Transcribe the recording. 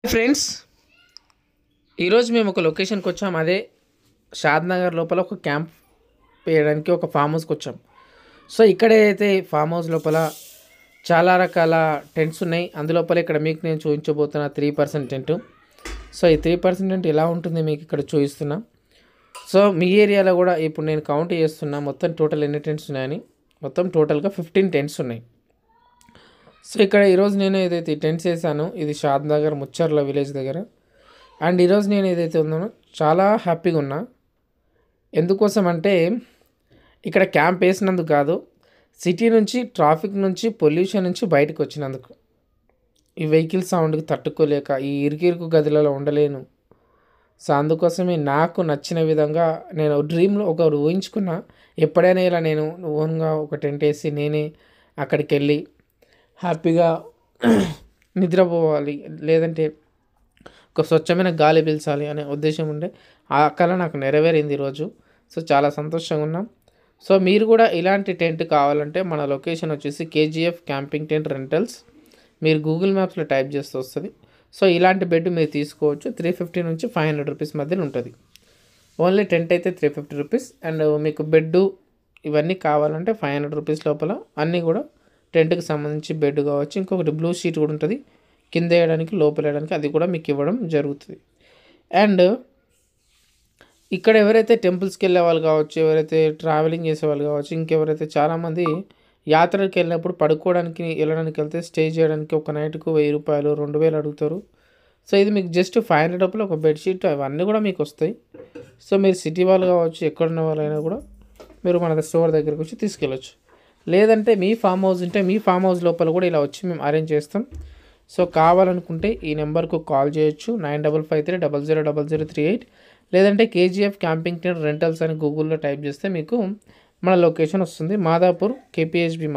Friends, ఈరోజు మేము ఒక లొకేషన్కి వచ్చాం. అదే షాద్నగర్ లోపల ఒక క్యాంప్ వేయడానికి ఒక ఫామ్ హౌస్కి వచ్చాం. సో ఇక్కడ అయితే ఫామ్ హౌస్ లోపల చాలా రకాల టెంట్స్ ఉన్నాయి. అందులోపల ఇక్కడ మీకు నేను చూపించబోతున్న 3% టెంట్. సో ఈ 3% టెంట్ ఎలా ఉంటుంది మీకు ఇక్కడ చూపిస్తున్నా. సో మీ ఏరియాలో కూడా ఇప్పుడు నేను కౌంట్ చేస్తున్నా మొత్తం టోటల్ ఎన్ని టెంట్స్ ఉన్నాయని. మొత్తం టోటల్గా 15 టెంట్స్ ఉన్నాయి. సో ఇక్కడ ఈరోజు నేను ఏదైతే టెంట్స్ వేసానో ఇది షాద్నగర్ ముచ్చర్ల విలేజ్ దగ్గర. అండ్ ఈరోజు నేను ఏదైతే ఉన్నానో చాలా హ్యాపీగా ఉన్నా. ఎందుకోసం అంటే ఇక్కడ క్యాంప్ వేసినందుకు కాదు, సిటీ నుంచి ట్రాఫిక్ నుంచి పొల్యూషన్ నుంచి బయటకు వచ్చినందుకు. ఈ వెహికల్ సౌండ్కి తట్టుకోలేక ఈ ఇరుకు గదులలో ఉండలేను. సో అందుకోసమే నాకు నచ్చిన విధంగా నేను డ్రీమ్లో ఒక ఊహించుకున్నా, ఎప్పుడైనా ఇలా నేను ఓన్గా ఒక టెంట్ వేసి నేనే అక్కడికి వెళ్ళి హ్యాపీగా నిద్రపోవాలి, లేదంటే ఒక స్వచ్ఛమైన గాలి పీల్చాలి అనే ఉద్దేశం ఉండే. ఆ కళ నాకు నెరవేరింది ఈరోజు. సో చాలా సంతోషంగా ఉన్నాం. సో మీరు కూడా ఇలాంటి టెంట్ కావాలంటే మన లొకేషన్ వచ్చేసి కేజీఎఫ్ క్యాంపింగ్ టెంట్ రెంటల్స్. మీరు గూగుల్ మ్యాప్స్లో టైప్ చేస్తే వస్తుంది. సో ఇలాంటి బెడ్ మీరు తీసుకోవచ్చు. 350 నుంచి 500 రూపీస్ మధ్యలో ఉంటుంది. ఓన్లీ టెంట్ అయితే 350 రూపీస్. అండ్ మీకు బెడ్ ఇవన్నీ కావాలంటే 500 రూపీస్ లోపల అన్నీ కూడా టెంట్కి సంబంధించి బెడ్ కావచ్చు. ఇంకొకటి బ్లూ షీట్ కూడా ఉంటుంది కింద వేయడానికి లోపల వేయడానికి, అది కూడా మీకు ఇవ్వడం జరుగుతుంది. అండ్ ఇక్కడ ఎవరైతే టెంపుల్స్కి వెళ్ళే వాళ్ళు కావచ్చు, ఎవరైతే ట్రావెలింగ్ చేసే వాళ్ళు కావచ్చు, ఇంకెవరైతే చాలామంది యాత్రకి వెళ్ళినప్పుడు పడుకోవడానికి వెళ్ళడానికి వెళ్తే స్టే చేయడానికి ఒక నైట్కు 1000 రూపాయలు 2000 అడుగుతారు. సో ఇది మీకు జస్ట్ 500 రూపాయలు ఒక బెడ్షీట్ అవన్నీ కూడా మీకు వస్తాయి. సో మీరు సిటీ వాళ్ళు కావచ్చు, ఎక్కడున్న వాళ్ళైనా కూడా మీరు మన స్టోర్ దగ్గరకు వచ్చి తీసుకెళ్ళచ్చు. లేదంటే మీ ఫామ్ హౌస్ ఉంటే మీ ఫామ్ హౌస్ లోపల కూడా ఇలా వచ్చి మేము అరేంజ్ చేస్తాం. సో కావాలనుకుంటే ఈ నెంబర్కు కాల్ చేయొచ్చు 9553000038. లేదంటే కేజీఎఫ్ క్యాంపింగ్ టెంట్ రెంటల్స్ అని గూగుల్లో టైప్ చేస్తే మీకు మన లొకేషన్ వస్తుంది. మాదాపూర్ కేపీహెచ్బి మధ్య.